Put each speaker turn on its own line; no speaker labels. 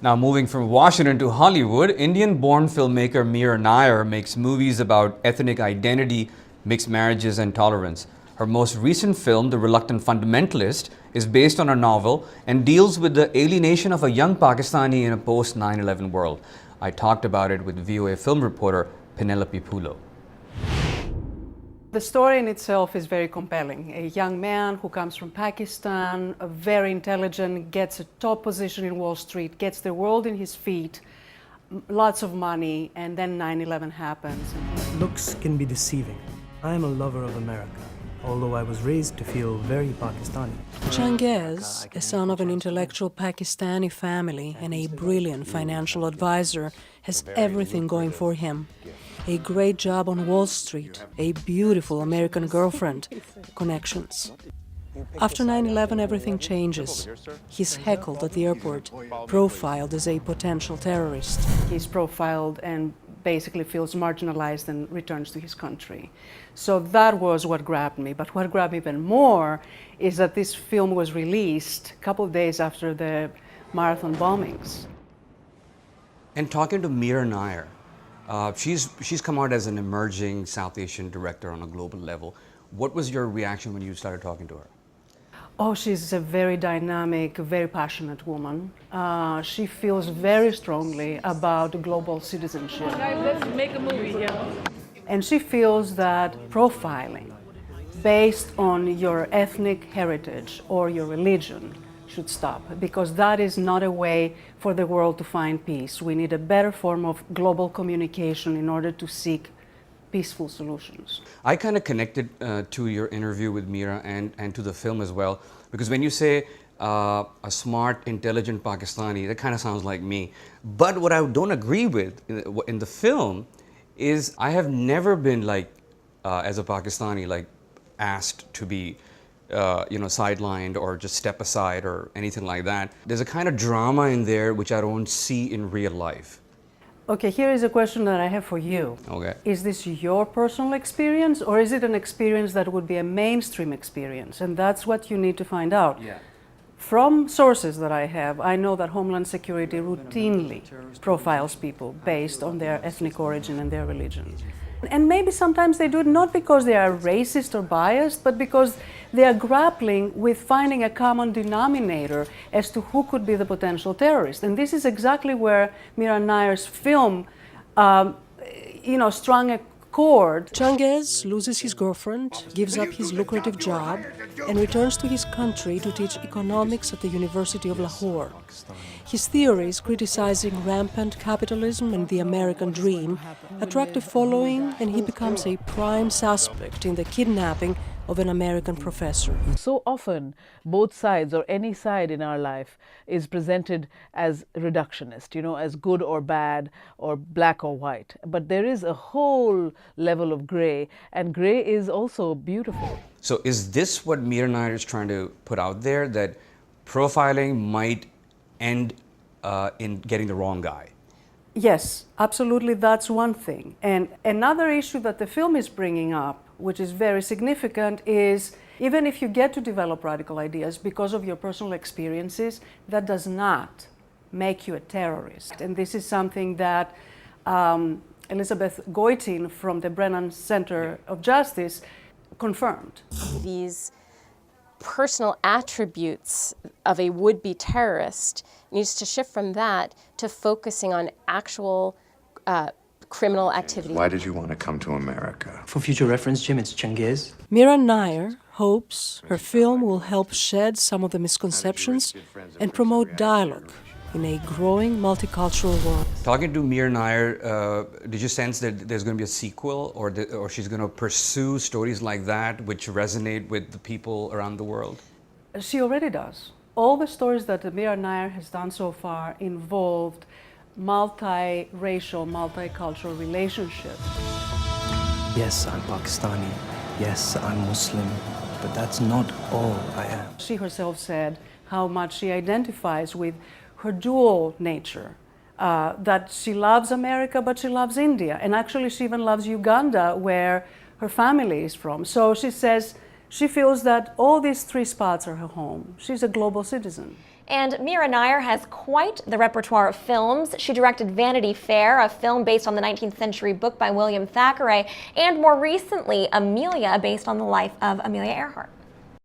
Now moving from Washington to Hollywood, Indian-born filmmaker Mira Nair makes movies about ethnic identity, mixed marriages and tolerance. Her most recent film, The Reluctant Fundamentalist, is based on a novel and deals with the alienation of a young Pakistani in a post-9/11 world. I talked about it with VOA film reporter Penelope Poulou.
The story in itself is very compelling. A young man who comes from Pakistan, very intelligent, gets a top position in Wall Street, gets the world in his feet, lots of money, and then 9/11 happens.
Looks can be deceiving. I am a lover of America, although I was raised to feel very Pakistani.
Changez, a son of an intellectual Pakistani family and a brilliant financial advisor, has everything going for him. A great job on Wall Street, a beautiful American girlfriend, connections. After 9/11, everything changes. He's heckled at the airport, profiled as a potential terrorist.
He's profiled and basically feels marginalized and returns to his country. So that was what grabbed me. But what grabbed me even more is that this film was released a couple of days after the marathon bombings.
And talking to Mira Nair, she's come out as an emerging South Asian director on a global level. What was your reaction when you started talking to her?
Oh, she's a very dynamic, very passionate woman. She feels very strongly about global citizenship.
Guys, let's make a movie here.
And she feels that profiling based on your ethnic heritage or your religion should stop, because that is not a way for the world to find peace. We need a better form of global communication in order to seek peaceful solutions.
I kind of connected to your interview with Mira and to the film as well, because when you say a smart, intelligent Pakistani, that kind of sounds like me. But what I don't agree with in the film is I have never been like, as a Pakistani, like asked to be sidelined or just step aside or anything like that. There's a kind of drama in there which I don't see in real life.
Okay, here is a question that I have for you.
Okay.
Is this your personal experience, or is it an experience that would be a mainstream experience? And that's what you need to find out.
Yeah.
From sources that I have, I know that Homeland Security routinely profiles people based on their ethnic origin and their religion. And maybe sometimes they do it not because they are racist or biased, but because they are grappling with finding a common denominator as to who could be the potential terrorist. And this is exactly where Mira Nair's film, strung a chord.
Changez loses his girlfriend, gives up his lucrative job, and returns to his country to teach economics at the University of Lahore. His theories, criticizing rampant capitalism and the American dream, attract a following, and he becomes a prime suspect in the kidnapping of an American professor.
So often, both sides or any side in our life is presented as reductionist, as good or bad or black or white. But there is a whole level of gray, and gray is also beautiful.
So is this what Mira Nair is trying to put out there, that profiling might end in getting the wrong guy?
Yes, absolutely, that's one thing. And another issue that the film is bringing up, which is very significant, is even if you get to develop radical ideas because of your personal experiences, that does not make you a terrorist. And this is something that Elizabeth GOITEIN from the BRENNAN Center of Justice confirmed.
These personal attributes of a would-be terrorist needs to shift from that to focusing on actual criminal activity.
Why did you want to come to America?
For future reference, Jim, it's Changez.
Mira Nair hopes her film will help shed some of the misconceptions and promote dialogue in a growing multicultural world.
Talking to Mira Nair, did you sense that there's going to be a sequel, or she's going to pursue stories like that which resonate with the people around the world?
She already does. All the stories that Mira Nair has done so far involved multi-racial, multicultural relationships.
Yes, I'm Pakistani. Yes, I'm Muslim. But that's not all I am.
She herself said how much she identifies with her dual nature, that she loves America, but she loves India. And actually, she even loves Uganda, where her family is from. So she says she feels that all these three spots are her home. She's a global citizen.
And Mira Nair has quite the repertoire of films. She directed Vanity Fair, a film based on the 19th century book by William Thackeray, and more recently, Amelia, based on the life of Amelia Earhart.